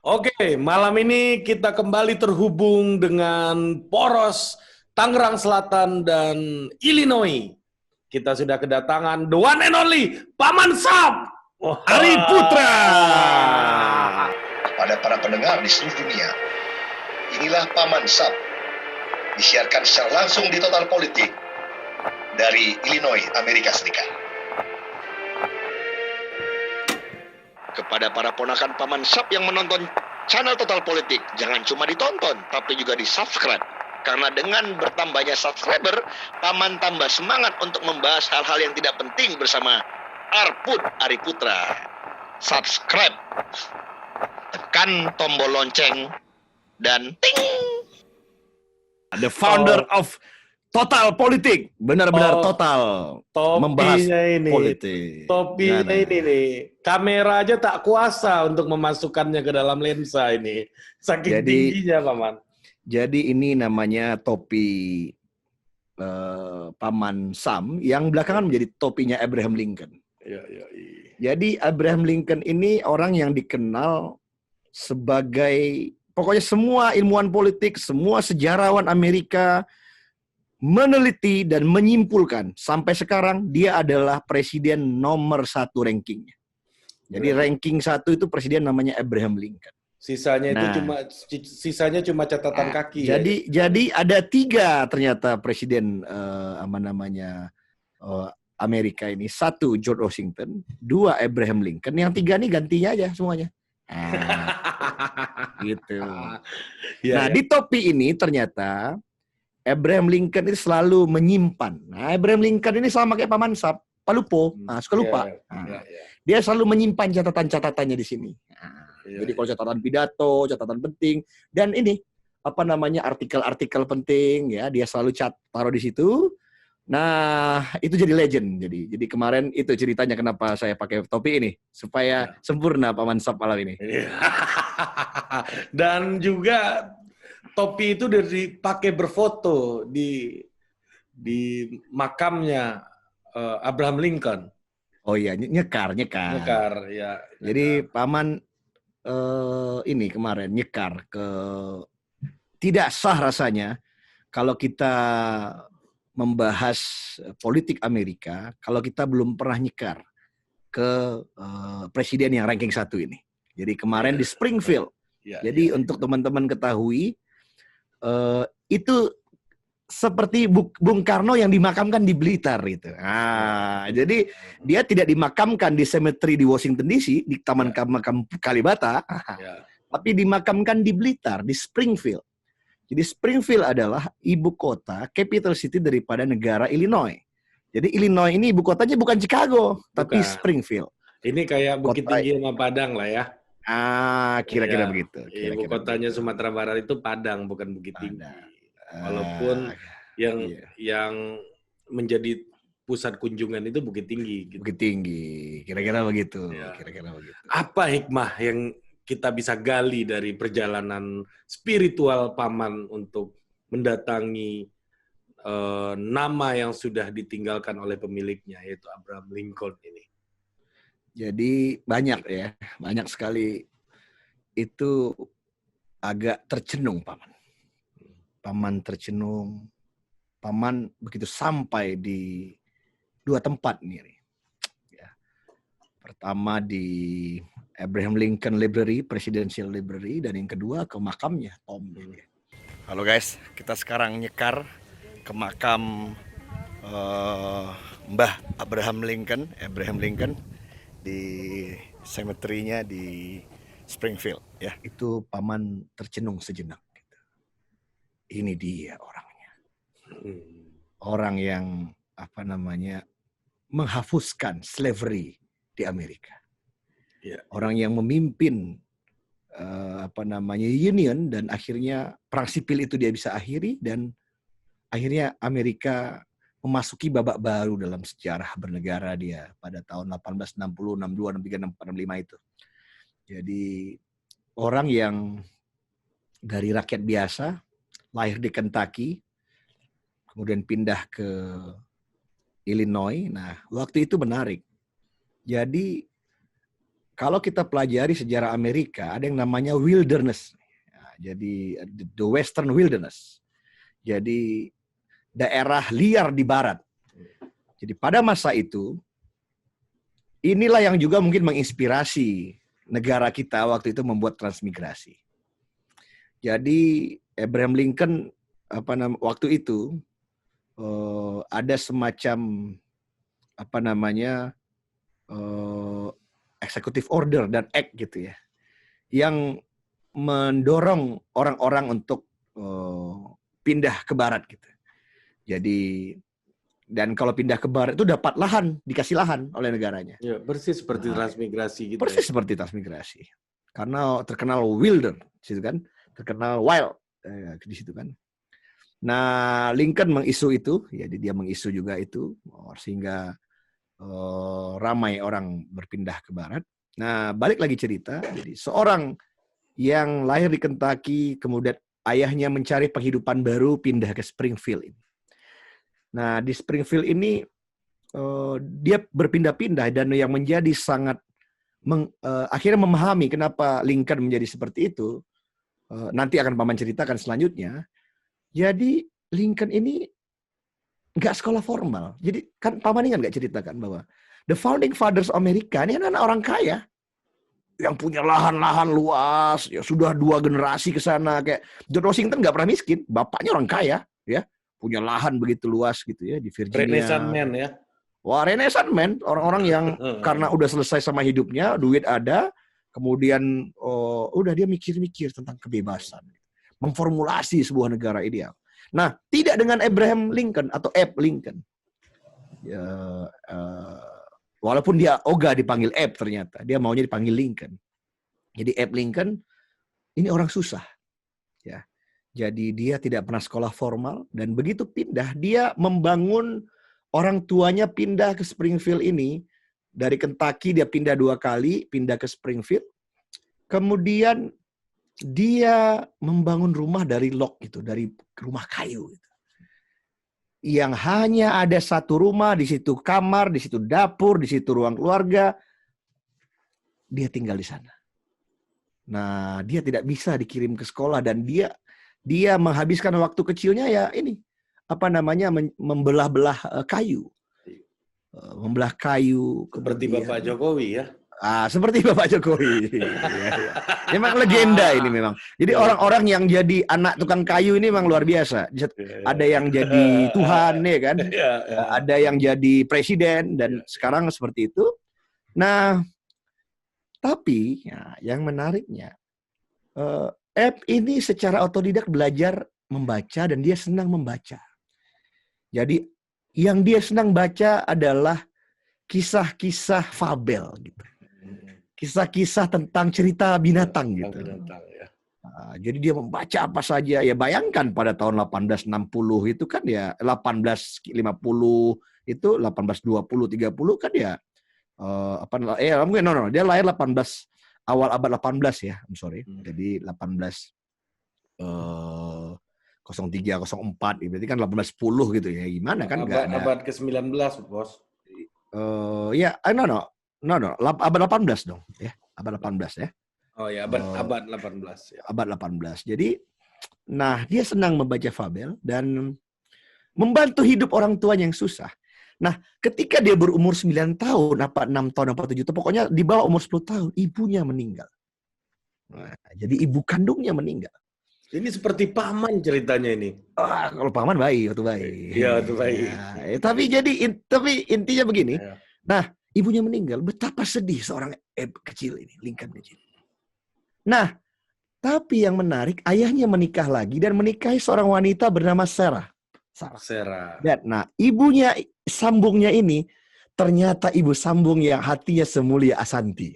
Oke, malam ini kita kembali terhubung dengan poros Tangerang Selatan dan Illinois. Kita sudah kedatangan the one and only Paman Sam. Ari Putra. Pada para pendengar di seluruh dunia, inilah Paman Sam, disiarkan secara langsung di Total Politik dari Illinois, Amerika Serikat. Kepada para ponakan Paman Sam yang menonton channel Total Politik, jangan cuma ditonton, tapi juga di-subscribe. Karena dengan bertambahnya subscriber, Paman tambah semangat untuk membahas hal-hal yang tidak penting bersama Arput Ari Putra. Subscribe, tekan tombol lonceng, dan ting! The founder of Total Politik. Benar-benar total. Membahas Topinya politik. Topinya Gimana? ini nih, kamera aja tak kuasa untuk memasukkannya ke dalam lensa ini. Saking tingginya, Paman. Jadi ini namanya topi Paman Sam yang belakangan menjadi topinya Abraham Lincoln. Iya. Jadi Abraham Lincoln ini orang yang dikenal sebagai, pokoknya semua ilmuwan politik, semua sejarawan Amerika meneliti dan menyimpulkan sampai sekarang dia adalah presiden nomor 1 rankingnya. Jadi ranking 1 itu presiden namanya Abraham Lincoln. Sisanya cuma catatan kaki. Jadi ada 3 ternyata presiden Amerika ini. 1 George Washington, 2 Abraham Lincoln, yang 3 ini gantinya aja semuanya. Gitu. Nah, di topi ini ternyata Abraham Lincoln itu selalu menyimpan. Nah, Abraham Lincoln ini sama kayak Paman Sam, palupo, suka lupa. Dia selalu menyimpan catatan-catatannya di sini. Jadi kalau catatan pidato, catatan penting, dan ini artikel-artikel penting ya, dia selalu taruh di situ. Nah, itu jadi legend. Jadi kemarin itu ceritanya kenapa saya pakai topi ini supaya sempurna Paman Sam malam ini. Dan juga topi itu dipakai berfoto di makamnya Abraham Lincoln. Oh iya, nyekar Ya. Jadi Paman ini kemarin nyekar ke, tidak sah rasanya kalau kita membahas politik Amerika kalau kita belum pernah nyekar ke presiden yang ranking 1 ini. Jadi kemarin di Springfield. Jadi untuk teman-teman ketahui, itu seperti Bung Karno yang dimakamkan di Blitar gitu. Jadi dia tidak dimakamkan di cemetery di Washington DC, di Taman Makam Kalibata, tapi dimakamkan di Blitar, di Springfield. Jadi Springfield adalah ibu kota, capital city daripada negara Illinois. Jadi Illinois ini ibu kotanya bukan Chicago, tapi Springfield. Ini kayak Bukit Tinggi sama Padang lah ya. Kira-kira begitu. Ibu kotanya Sumatera Barat itu Padang, bukan Bukit Tinggi. Walaupun yang menjadi pusat kunjungan itu Bukit Tinggi. Gitu. Bukit Tinggi, kira-kira begitu. Apa hikmah yang kita bisa gali dari perjalanan spiritual Paman untuk mendatangi nama yang sudah ditinggalkan oleh pemiliknya, yaitu Abraham Lincoln ini? Jadi banyak sekali. Itu agak tercenung Paman. Paman tercenung. Paman begitu sampai di 2 tempat nih. Ya. Pertama di Abraham Lincoln Library, Presidential Library, dan yang kedua ke makamnya Tom. Halo guys, kita sekarang nyekar ke makam Mbah Abraham Lincoln di cemetery-nya di Springfield ya. Itu Paman tercenung sejenak gitu. Ini dia orangnya. Orang yang menghapuskan slavery di Amerika. Orang yang memimpin Union, dan akhirnya perang sipil itu dia bisa akhiri, dan akhirnya Amerika memasuki babak baru dalam sejarah bernegara dia pada tahun 1860, 62, 63, 65 itu. Jadi orang yang dari rakyat biasa, lahir di Kentucky, kemudian pindah ke Illinois. Nah, waktu itu menarik. Jadi kalau kita pelajari sejarah Amerika, ada yang namanya wilderness. Jadi the Western Wilderness. Jadi daerah liar di barat. Jadi pada masa itu, inilah yang juga mungkin menginspirasi negara kita waktu itu membuat transmigrasi. Jadi Abraham Lincoln waktu itu ada semacam executive order dan act gitu ya, yang mendorong orang-orang untuk pindah ke barat gitu. Jadi dan kalau pindah ke barat itu dapat lahan, dikasih lahan oleh negaranya. Ya, persis seperti transmigrasi gitu. Persis seperti transmigrasi. Karena terkenal wilder, situ kan, terkenal wild di situ kan. Nah, Lincoln mengisu itu, ya dia mengisu juga itu, sehingga ramai orang berpindah ke barat. Nah, balik lagi cerita, jadi seorang yang lahir di Kentucky, kemudian ayahnya mencari penghidupan baru, pindah ke Springfield. Nah, di Springfield ini dia berpindah-pindah dan yang menjadi sangat akhirnya memahami kenapa Lincoln menjadi seperti itu. Nanti akan Paman ceritakan selanjutnya. Jadi Lincoln ini nggak sekolah formal. Jadi kan Paman ini kan nggak ceritakan bahwa the founding fathers Amerika ini kan anak orang kaya yang punya lahan-lahan luas, ya sudah 2 generasi ke sana. Kayak George Washington nggak pernah miskin, bapaknya orang kaya, ya punya lahan begitu luas gitu ya di Virginia. Renaissance man ya. Wah, Renaissance man, orang-orang yang karena udah selesai sama hidupnya, duit ada, kemudian udah dia mikir-mikir tentang kebebasan, memformulasi sebuah negara ideal. Nah, tidak dengan Abraham Lincoln atau Abe Lincoln. Ya, walaupun dia ogah dipanggil Abe ternyata, dia maunya dipanggil Lincoln. Jadi Abe Lincoln ini orang susah, ya. Jadi dia tidak pernah sekolah formal dan begitu pindah dia membangun, orang tuanya pindah ke Springfield ini dari Kentucky, dia pindah 2 kali, pindah ke Springfield. Kemudian dia membangun rumah dari log gitu, dari rumah kayu gitu. Yang hanya ada 1 rumah, di situ kamar, di situ dapur, di situ ruang keluarga. Dia tinggal di sana. Nah, dia tidak bisa dikirim ke sekolah dan dia menghabiskan waktu kecilnya ya ini membelah-belah kayu. Membelah kayu seperti Bapak Jokowi ya. Seperti Bapak Jokowi. Ya. Memang legenda ini memang. Jadi orang-orang yang jadi anak tukang kayu ini memang luar biasa. Ada yang jadi Tuhan ya kan. Ada yang jadi presiden dan sekarang seperti itu. Nah, tapi ya, yang menariknya Abe ini secara otodidak belajar membaca dan dia senang membaca. Jadi yang dia senang baca adalah kisah-kisah fabel gitu. Kisah-kisah tentang cerita binatang gitu. Jadi dia membaca apa saja. Ya bayangkan pada tahun 1860 itu kan ya 1850 itu 1820 30 kan ya dia lahir 18 awal abad 18 ya, I'm sorry. Jadi 1803 04 berarti kan 1810 gitu ya. Gimana kan enggak ada. Abad ke-19, Bos. Abad 18 dong ya. Abad 18 ya. Oh ya, abad 18 ya. Abad 18. Jadi nah, dia senang membaca fabel dan membantu hidup orang tuanya yang susah. Nah, ketika dia berumur 9 tahun, 6 tahun, 7 tahun, pokoknya di bawah umur 10 tahun, ibunya meninggal. Nah, jadi ibu kandungnya meninggal. Ini seperti Paman ceritanya ini. Kalau Paman baik, waktu baik. Iya, waktu baik. Ya, tapi intinya begini. Ya. Nah, ibunya meninggal, betapa sedih seorang kecil ini, Lincoln kecil. Nah, tapi yang menarik, ayahnya menikah lagi dan menikahi seorang wanita bernama Sarah. Nah, ibunya sambungnya ini ternyata ibu sambung yang hatinya semulia Asanti.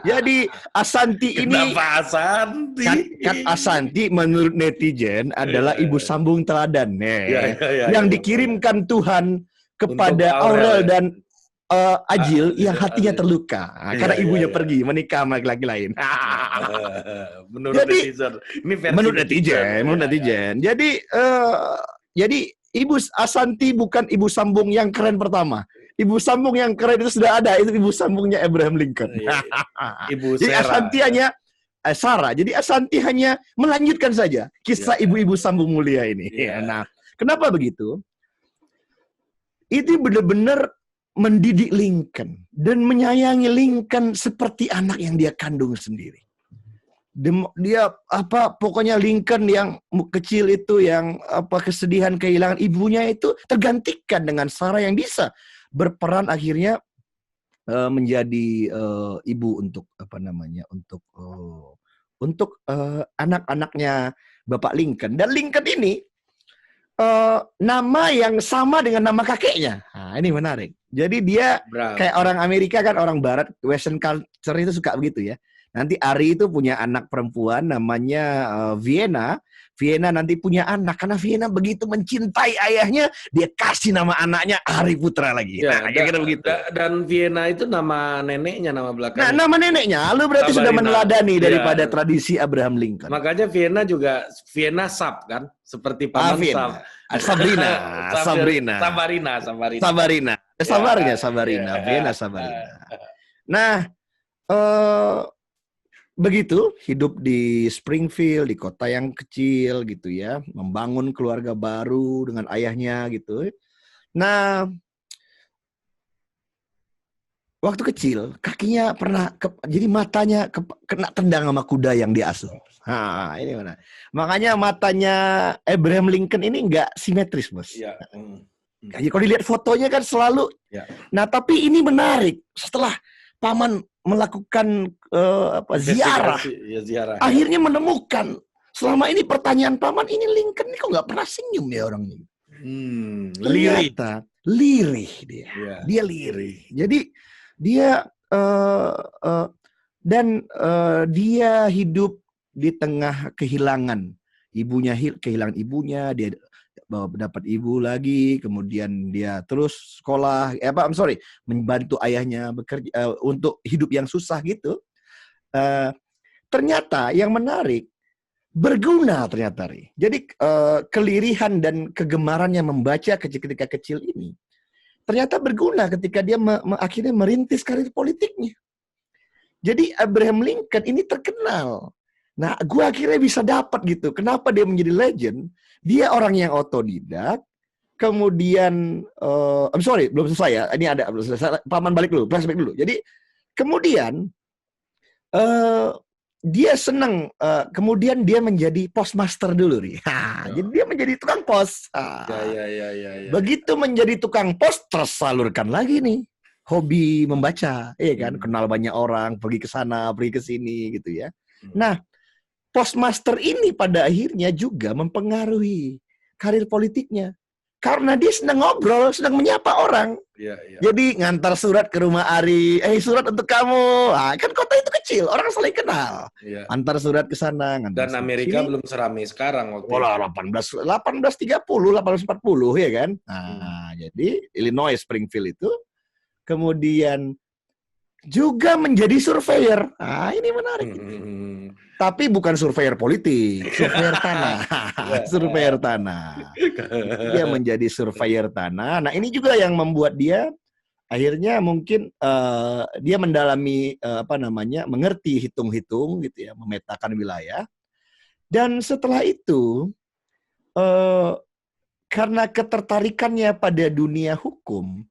Jadi Asanti ini, kenapa Asanti? Kan Asanti menurut netizen adalah ibu sambung teladan yang dikirimkan Tuhan kepada Aurel dan Ajil yang hatinya terluka karena ibunya pergi menikah sama laki-laki lain. Menurut netizen. Ini menurut netizen. Jadi ibu Asanti bukan ibu sambung yang keren pertama. ibu sambung yang keren itu sudah ada, itu ibu sambungnya Abraham Lincoln. Ibu Jadi Sarah. Ashanti hanya Sarah. Jadi Ashanti hanya melanjutkan saja kisah ibu-ibu sambung mulia ini. Nah, kenapa begitu? Itu benar-benar mendidik Lincoln dan menyayangi Lincoln seperti anak yang dia kandung sendiri. Dia pokoknya Lincoln yang kecil itu yang kesedihan kehilangan ibunya itu tergantikan dengan Sarah yang bisa berperan akhirnya menjadi ibu untuk untuk anak-anaknya Bapak Lincoln. Dan Lincoln ini nama yang sama dengan nama kakeknya. Nah, ini menarik. Jadi dia kayak orang Amerika kan, orang Barat, Western culture itu suka begitu ya. Nanti Ari itu punya anak perempuan namanya Vienna. Vienna nanti punya anak. Karena Vienna begitu mencintai ayahnya, dia kasih nama anaknya Ari Putra lagi. Ya, kira-kira begitu. Dan Vienna itu nama neneknya, nama belakangnya. Nah, nama neneknya. Lu berarti sudah meneladani daripada tradisi Abraham Lincoln. Makanya Vienna juga Vienna Sab kan? Seperti paman Sab. Sabrina. Vienna Sabarina. Nah, begitu hidup di Springfield, di kota yang kecil gitu ya, membangun keluarga baru dengan ayahnya gitu. Nah, waktu kecil kakinya pernah jadi matanya kena tendang sama kuda yang diasuh. Nah, ini mana? Makanya matanya Abraham Lincoln ini nggak simetris, Bos. Ya. Kalau dilihat fotonya kan selalu. Ya. Nah, tapi ini menarik. Setelah paman melakukan ziarah, akhirnya menemukan selama ini pertanyaan paman, ini Lincoln ini kok nggak pernah senyum ya orang ini. Lirih dia. Yeah. Dia lirih. Jadi dia dia hidup di tengah kehilangan ibunya, kehilangan ibunya, dia dapat ibu lagi, kemudian dia terus sekolah, membantu ayahnya bekerja untuk hidup yang susah gitu. Ternyata yang menarik, berguna ternyata. Jadi kelirihan dan kegemarannya membaca ketika kecil ini ternyata berguna ketika dia akhirnya merintis karir politiknya. Jadi Abraham Lincoln ini terkenal. Nah, gue akhirnya bisa dapat gitu. Kenapa dia menjadi legend? Dia orang yang otodidak. Kemudian, belum selesai ya. Ini ada, paman balik dulu, flashback dulu. Jadi, kemudian dia senang. Kemudian dia menjadi postmaster dulu, nih. Jadi dia menjadi tukang pos. Begitu menjadi tukang pos, tersalurkan lagi nih hobi membaca, kan? Kenal banyak orang, pergi ke sana, pergi ke sini, gitu ya. Nah, postmaster ini pada akhirnya juga mempengaruhi karir politiknya. Karena dia senang ngobrol, senang menyapa orang. Jadi ngantar surat ke rumah Ari, surat untuk kamu. Kan kota itu kecil, orang saling kenal. Antar surat ke sana. Dan Amerika belum seramai sekarang waktu itu. 1830, 1840 ya kan. Nah, jadi Illinois, Springfield itu. Kemudian juga menjadi surveyor. Ini menarik. Tapi bukan surveyor politik, surveyor tanah. Surveyor tanah. Dia menjadi surveyor tanah. Nah, ini juga yang membuat dia akhirnya mungkin dia mendalami mengerti hitung-hitung gitu ya, memetakan wilayah. Dan setelah itu karena ketertarikannya pada dunia hukum,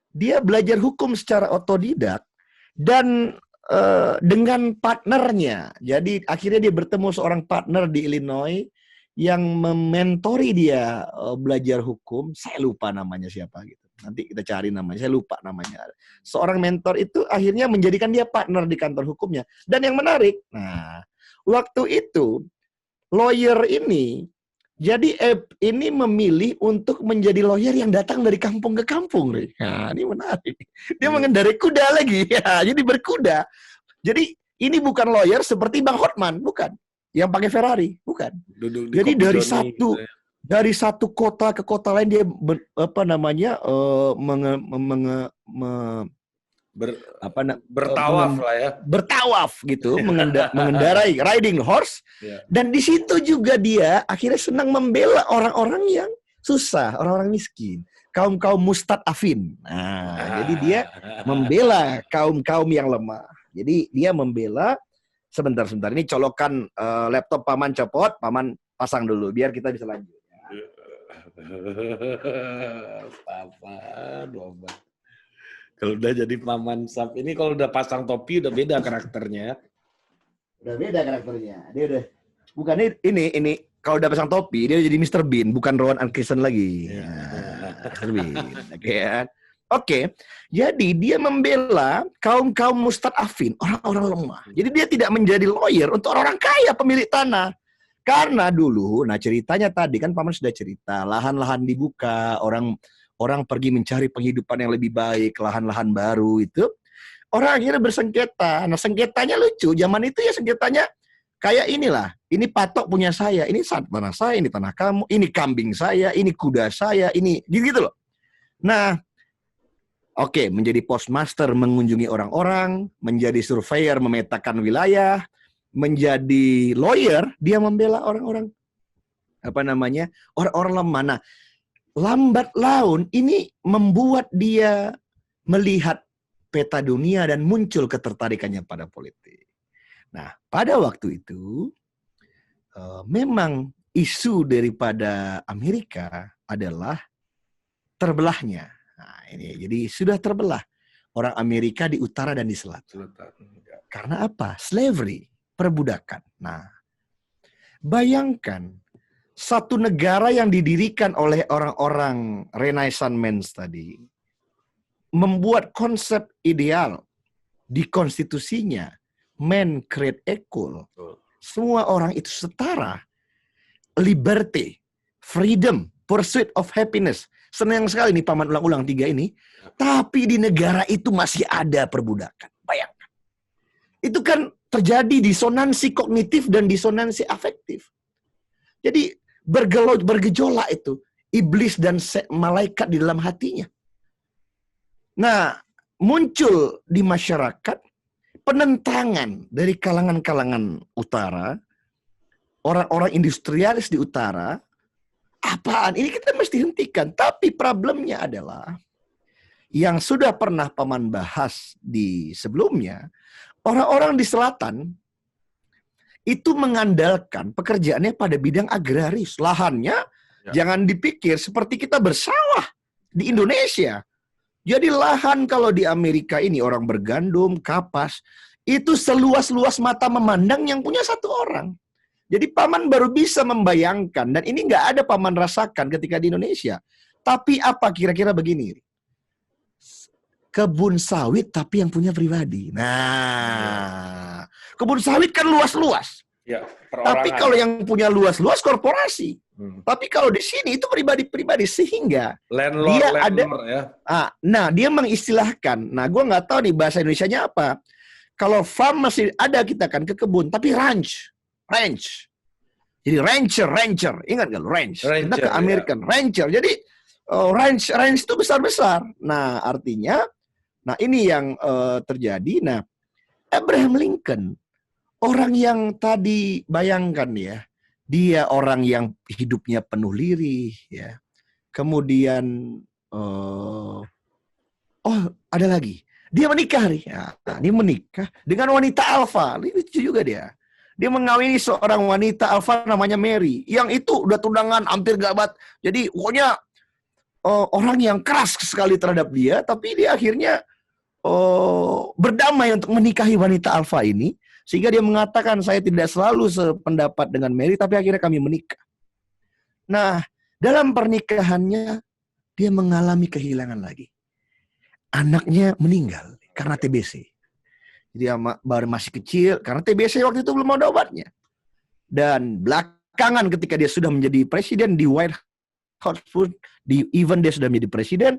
dia belajar hukum secara otodidak dan dengan partnernya. Jadi akhirnya dia bertemu seorang partner di Illinois yang mementori dia belajar hukum. Saya lupa namanya siapa gitu. Nanti kita cari namanya. Saya lupa namanya. Seorang mentor itu akhirnya menjadikan dia partner di kantor hukumnya. Dan yang menarik, waktu itu lawyer ini jadi ini memilih untuk menjadi lawyer yang datang dari kampung ke kampung. Nah, ini menarik. Dia mengendarai kuda lagi. Ya, jadi berkuda. Jadi ini bukan lawyer seperti Bang Hotman, bukan. Yang pakai Ferrari, bukan. Jadi dari satu kota ke kota lain dia bertawaf lah ya. Bertawaf gitu, mengendarai riding horse. Dan di situ juga dia akhirnya senang membela orang-orang yang susah, orang-orang miskin. kaum-kaum mustad'afin. Nah, jadi dia membela kaum-kaum yang lemah. Jadi dia membela, sebentar ini colokan laptop paman copot, paman pasang dulu biar kita bisa lanjut. Paman. Kalau udah jadi paman SAP ini, kalau udah pasang topi udah beda karakternya. Udah beda karakternya. Dia udah bukan ini kalau udah pasang topi dia jadi Mr. Bean, bukan Rowan Atkinson lagi. Mr. Bean. Oke. Jadi dia membela kaum-kaum mustad'afin, orang-orang lemah. Jadi dia tidak menjadi lawyer untuk orang kaya pemilik tanah. Karena dulu, nah ceritanya tadi kan paman sudah cerita, lahan-lahan dibuka, orang pergi mencari penghidupan yang lebih baik, lahan-lahan baru itu. Orang akhirnya bersengketa. Nah, sengketanya lucu. Zaman itu ya sengketanya kayak inilah. Ini patok punya saya, ini tanah saya, ini tanah kamu, ini kambing saya, ini kuda saya, ini gitu loh. Nah, oke, menjadi postmaster mengunjungi orang-orang, menjadi surveyor memetakan wilayah, menjadi lawyer, dia membela orang-orang orang-orang lemah. Nah, lambat laun ini membuat dia melihat peta dunia dan muncul ketertarikannya pada politik. Nah, pada waktu itu memang isu daripada Amerika adalah terbelahnya. Nah, ini jadi sudah terbelah orang Amerika di utara dan di selatan. Karena apa? Slavery, perbudakan. Nah, bayangkan satu negara yang didirikan oleh orang-orang Renaissance men tadi membuat konsep ideal di konstitusinya, man create equal. Semua orang itu setara. Liberty, freedom, pursuit of happiness. Senang sekali nih paman ulang-ulang 3 ini. Tapi di negara itu masih ada perbudakan. Bayangkan. Itu kan terjadi disonansi kognitif dan disonansi afektif. Jadi bergejolak itu. Iblis dan malaikat di dalam hatinya. Nah, muncul di masyarakat penentangan dari kalangan-kalangan utara, orang-orang industrialis di utara. Apaan? Ini kita mesti hentikan. Tapi problemnya adalah, yang sudah pernah paman bahas di sebelumnya, orang-orang di selatan itu mengandalkan pekerjaannya pada bidang agraris. Lahannya jangan dipikir seperti kita bersawah di Indonesia. Jadi lahan kalau di Amerika ini orang bergandum, kapas, itu seluas-luas mata memandang yang punya satu orang. Jadi paman baru bisa membayangkan, dan ini nggak ada paman rasakan ketika di Indonesia. Tapi apa kira-kira begini? Kebun sawit tapi yang punya pribadi. Nah, kebun sawit kan luas-luas. Ya, tapi kalau yang punya luas-luas korporasi. Tapi kalau di sini itu pribadi-pribadi, sehingga landlord, dia landlord, ada. Ya. Nah, dia mengistilahkan. Nah, gue nggak tahu nih bahasa Indonesianya apa. Kalau farm masih ada kita kan ke kebun, tapi ranch. Jadi rancher. Ingat nggak? Ranch. Kita ke American rancher. Jadi ranch itu besar-besar. Nah, artinya, nah ini yang terjadi. Nah, Abraham Lincoln, orang yang tadi bayangkan ya, dia orang yang hidupnya penuh lirih, ya. Kemudian, ada lagi. Dia menikah nih. Ya, dia menikah dengan wanita alfa. Lucu juga dia. Dia mengawini seorang wanita alfa namanya Mary. Yang itu udah tunangan hampir gabat. Jadi pokoknya orang yang keras sekali terhadap dia. Tapi dia akhirnya berdamai untuk menikahi wanita alfa ini. Sehingga dia mengatakan, saya tidak selalu sependapat dengan Mary, tapi akhirnya kami menikah. Nah, dalam pernikahannya, dia mengalami kehilangan lagi. Anaknya meninggal karena TBC. Dia baru masih kecil, karena TBC waktu itu belum ada obatnya. Dan belakangan ketika dia sudah menjadi presiden di White House pun, even dia sudah menjadi presiden,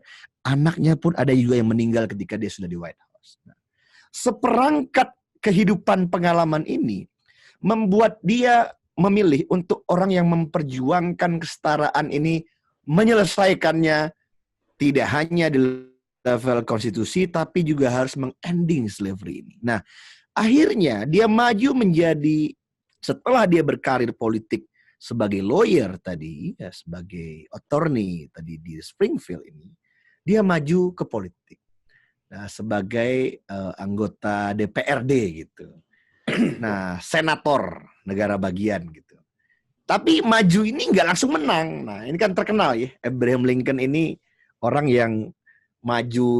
anaknya pun ada juga yang meninggal ketika dia sudah di White House. Nah, seperangkat kehidupan pengalaman ini membuat dia memilih untuk orang yang memperjuangkan kesetaraan ini, menyelesaikannya tidak hanya di level konstitusi, tapi juga harus mengending slavery ini. Nah, akhirnya dia maju menjadi, setelah dia berkarir politik sebagai lawyer tadi, ya, sebagai attorney tadi di Springfield ini, dia maju ke politik. Nah, sebagai anggota DPRD gitu. Nah, senator negara bagian gitu. Tapi maju ini nggak langsung menang. Nah, ini kan terkenal ya. Abraham Lincoln ini orang yang maju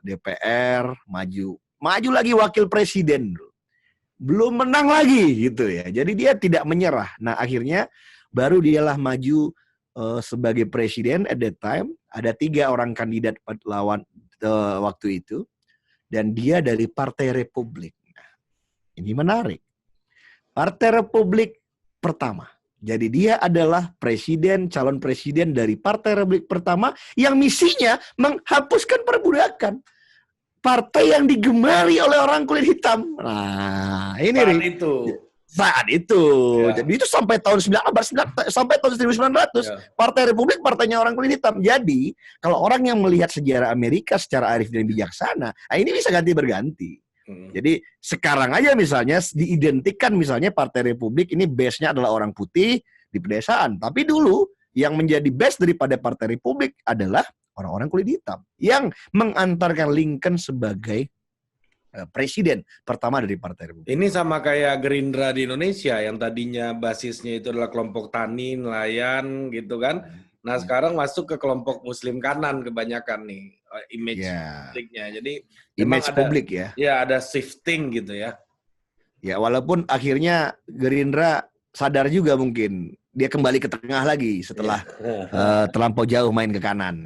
DPR, maju lagi wakil presiden. Belum menang lagi gitu ya. Jadi dia tidak menyerah. Nah, akhirnya baru dialah maju sebagai presiden at that time. Ada 3 orang kandidat lawan waktu itu. Dan dia dari Partai Republik. Nah, ini menarik. Partai Republik pertama. Jadi dia adalah calon presiden dari Partai Republik pertama yang misinya menghapuskan perbudakan. Partai yang digemari oleh orang kulit hitam. Nah, ini saat itu. Ya. Jadi itu sampai tahun 1900, ya. Partai Republik partainya orang kulit hitam. Jadi, kalau orang yang melihat sejarah Amerika secara arif dan bijaksana, ini bisa ganti berganti. Jadi, sekarang aja misalnya diidentikan misalnya Partai Republik ini base-nya adalah orang putih di pedesaan. Tapi dulu yang menjadi base daripada Partai Republik adalah orang-orang kulit hitam yang mengantarkan Lincoln sebagai presiden pertama dari Partai Republik. Ini sama kayak Gerindra di Indonesia yang tadinya basisnya itu adalah kelompok tani, nelayan gitu kan. Nah, sekarang masuk ke kelompok Muslim kanan kebanyakan nih image publiknya. Jadi image publik ya. Ya, ada shifting gitu ya. Ya, walaupun akhirnya Gerindra sadar juga mungkin dia kembali ke tengah lagi setelah terlampau jauh main ke kanan.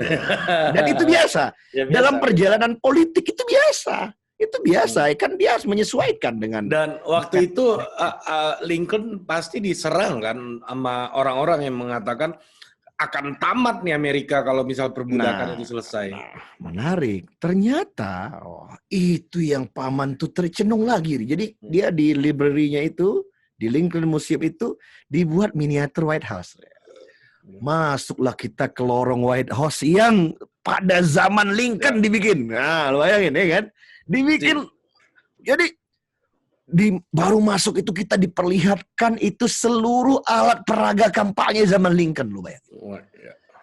Dan itu biasa. Ya, biasa. Dalam perjalanan politik itu biasa. Itu biasa, kan dia harus menyesuaikan dengan. Dan waktu itu Lincoln pasti diserang kan sama orang-orang yang mengatakan akan tamat nih Amerika kalau misal perbudakan itu selesai. Menarik. Ternyata itu yang paman tuh tercenung lagi. Jadi dia di library-nya itu, di Lincoln Museum itu dibuat miniatur White House. Masuklah kita ke lorong White House yang pada zaman Lincoln dibikin. Nah, lu bayangin ya kan? Dibikin, jadi baru masuk itu kita diperlihatkan itu seluruh alat peraga kampanye zaman Lincoln, lu bayangin.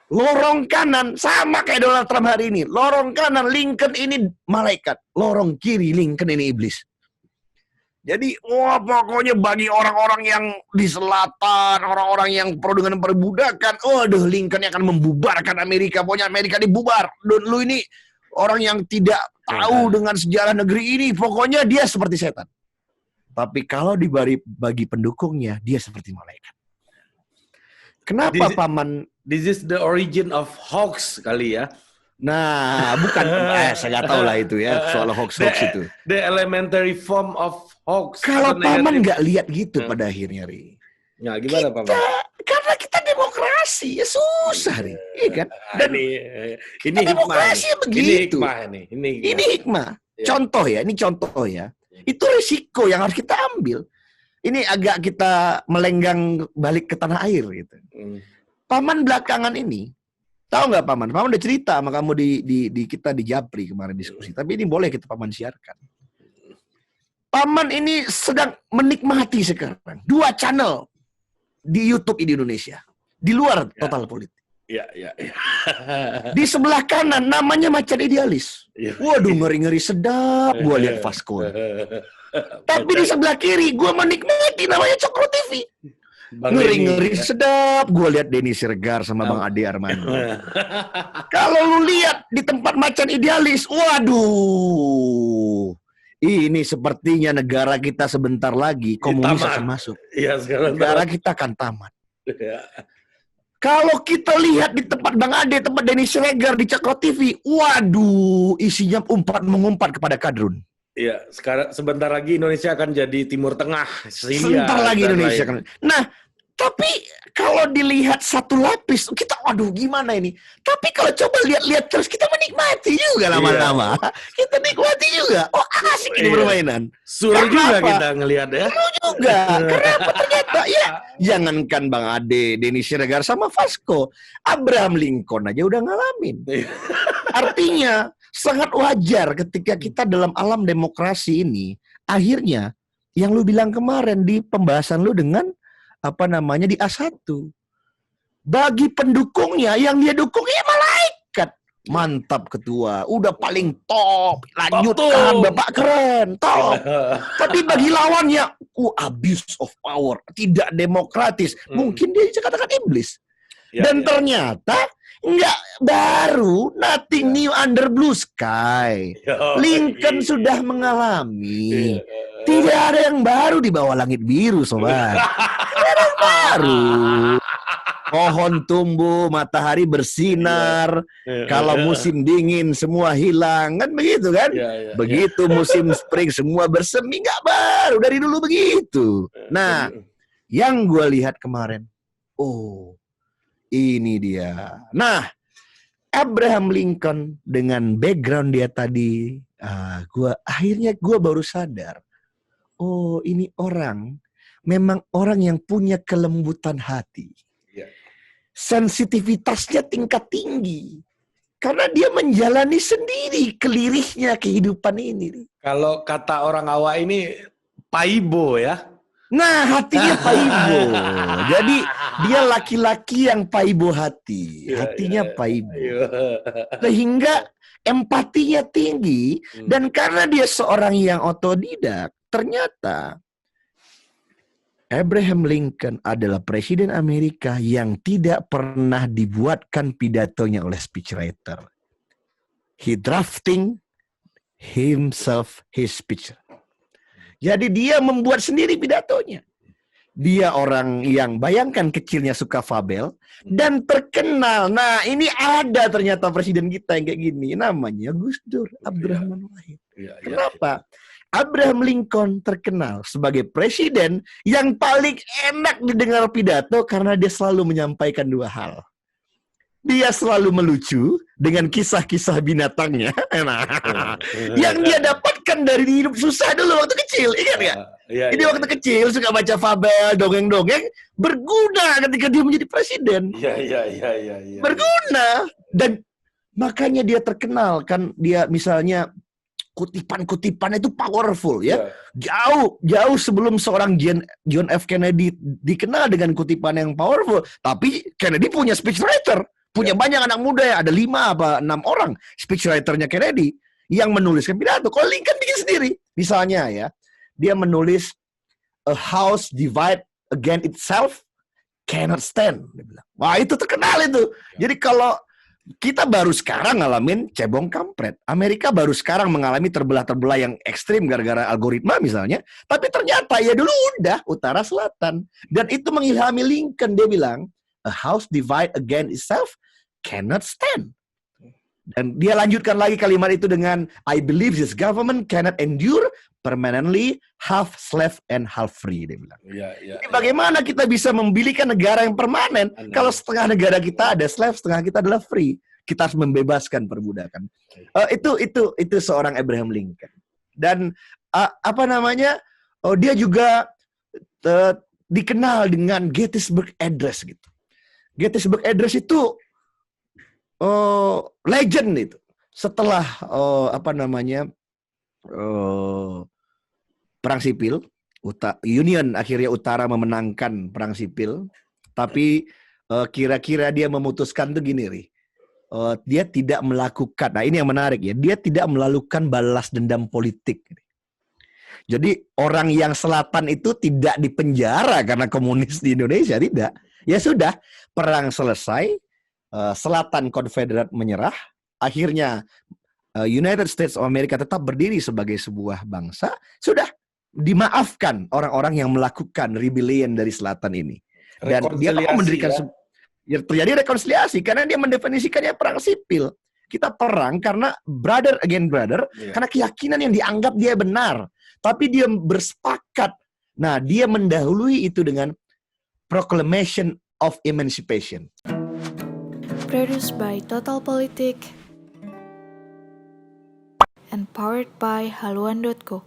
Lorong kanan sama kayak Donald Trump hari ini. Lorong kanan Lincoln ini malaikat, lorong kiri Lincoln ini iblis. Jadi, pokoknya bagi orang-orang yang di selatan, orang-orang yang pro dengan perbudakan, waduh, Lincoln akan membubarkan Amerika. Pokoknya Amerika dibubar. Dan lu ini orang yang tidak tahu dengan sejarah negeri ini, pokoknya dia seperti setan. Tapi kalau bagi pendukungnya, dia seperti malaikat. Kenapa paman? This is the origin of hoax kali ya. Nah, bukan. Saya nggak tahu lah itu ya, soal hoax itu. The elementary form of hoax. Kalau paman nggak lihat gitu pada akhirnya, Ri. Ya, gimana paman? Karena kita demokrasi, ya susah, Ri. Iya kan? Dan ini demokrasi hikmah. Begitu. Ini hikmah. Ya. Contoh ya. Itu risiko yang harus kita ambil. Ini agak kita melenggang balik ke tanah air gitu. Paman belakangan ini, tahu nggak paman? Paman udah cerita sama kamu di kita di Japri kemarin diskusi. Tapi ini boleh kita paman siarkan. Paman ini sedang menikmati sekarang 2 channel di YouTube di Indonesia, di luar Total Politik. Ya. Di sebelah kanan namanya Macan Idealis. Waduh, ngeri-ngeri sedap gua lihat Vasco. Tapi di sebelah kiri gua menikmati namanya Cokro TV. Ngeri-ngeri sedap gua lihat Denny Siregar sama Bang Ade Armando. Kalau lu lihat di tempat Macan Idealis, waduh. Ini sepertinya negara kita sebentar lagi komunis akan masuk. Iya, sekarang negara kita akan tamat. Kalau kita lihat di tempat Bang Ade, tempat Denny Siregar di Cokro TV, waduh, isinya umpat-mengumpat kepada kadrun. Iya, sekarang sebentar lagi Indonesia akan jadi Timur Tengah. Sebentar lagi Indonesia akan. Nah, tapi kalau dilihat satu lapis, kita waduh gimana ini. Tapi kalau coba lihat-lihat terus, kita menikmati juga lama-lama. Kita nikmati juga. Oh, asik ini permainan. Suruh juga kita ngelihat ya. Suruh juga. Kenapa ternyata ya? Jangankan Bang Ade, Denny Siregar sama Vasco, Abraham Lincoln aja udah ngalamin. Artinya sangat wajar ketika kita dalam alam demokrasi ini akhirnya yang lu bilang kemarin di pembahasan lu dengan di A1. Bagi pendukungnya yang dia dukung ya malaikat. Mantap ketua, udah paling top. Lanjutkan Bapak keren, top. Tapi bagi lawannya, abuse of power, tidak demokratis. Mungkin dia bisa katakan iblis. Dan ternyata nggak baru, nothing new under blue sky. Lincoln sudah mengalami. Tidak ada yang baru di bawah langit biru, sobat. Tidak ada yang baru. Pohon tumbuh, matahari bersinar. Kalau musim dingin semua hilang, kan begitu kan? Begitu musim spring semua bersemi, nggak baru, dari dulu begitu. Nah, yang gue lihat kemarin, ini dia. Nah, Abraham Lincoln dengan background dia tadi, akhirnya gue baru sadar, ini memang orang yang punya kelembutan hati. Sensitivitasnya tingkat tinggi. Karena dia menjalani sendiri kelirihnya kehidupan ini. Kalau kata orang awak ini, paibo ya. Nah, hatinya paibo. Jadi dia laki-laki yang paibo hati. Hatinya paibo. Sehingga empatinya tinggi. Dan karena dia seorang yang otodidak, ternyata Abraham Lincoln adalah presiden Amerika yang tidak pernah dibuatkan pidatonya oleh speechwriter. He drafting himself his speech. Jadi dia membuat sendiri pidatonya. Dia orang yang bayangkan kecilnya suka fabel dan terkenal. Nah, ini ada ternyata presiden kita yang kayak gini. Namanya Gus Dur Abdurrahman Wahid. Kenapa? Abraham Lincoln terkenal sebagai presiden yang paling enak didengar pidato karena dia selalu menyampaikan dua hal. Dia selalu melucu dengan kisah-kisah binatangnya. Yang dia dapatkan dari hidup susah dulu waktu kecil. Ingat nggak? Jadi waktu kecil suka baca fabel, dongeng-dongeng. Berguna ketika dia menjadi presiden. Berguna. Dan makanya dia terkenal. Kan dia misalnya kutipan-kutipan itu powerful ya. Jauh sebelum seorang John F. Kennedy dikenal dengan kutipan yang powerful. Tapi Kennedy punya speechwriter. Punya banyak anak muda ya. Ada 5 apa 6 orang speechwriternya Kennedy yang menuliskan pidato. Kalau Lincoln bikin sendiri. Misalnya ya. Dia menulis a house divide against itself cannot stand. Dia bilang. Wah, itu terkenal itu. Jadi kalau kita baru sekarang ngalamin cebong kampret. Amerika baru sekarang mengalami terbelah-terbelah yang ekstrim gara-gara algoritma misalnya. Tapi ternyata ya dulu udah utara selatan. Dan itu mengilhami Lincoln. Dia bilang, a house divide against itself cannot stand. Dan dia lanjutkan lagi kalimat itu dengan, I believe this government cannot endure permanently half slave and half free. Dia bilang. Jadi bagaimana kita bisa memiliki negara yang permanen kalau setengah negara kita ada slave, setengah kita adalah free. Kita harus membebaskan perbudakan. Itu seorang Abraham Lincoln. Dan dia juga dikenal dengan Gettysburg Address gitu. Gettysburg Address itu legend itu. Setelah perang sipil, Union akhirnya utara memenangkan perang sipil, tapi kira-kira dia memutuskan tuh gini, Ri. Dia tidak melakukan, nah ini yang menarik ya, dia tidak melakukan balas dendam politik. Jadi orang yang selatan itu tidak dipenjara karena komunis di Indonesia, tidak. Ya sudah, perang selesai, selatan Confederate menyerah, akhirnya United States of America tetap berdiri sebagai sebuah bangsa, sudah dimaafkan orang-orang yang melakukan rebellion dari selatan ini. Dan dia mendirikan terjadi rekonsiliasi karena dia mendefinisikannya perang sipil. Kita perang karena brother against brother, karena keyakinan yang dianggap dia benar, tapi dia bersepakat. Nah, dia mendahului itu dengan Proclamation of Emancipation. Produced by Total Politik and powered by haluan.co.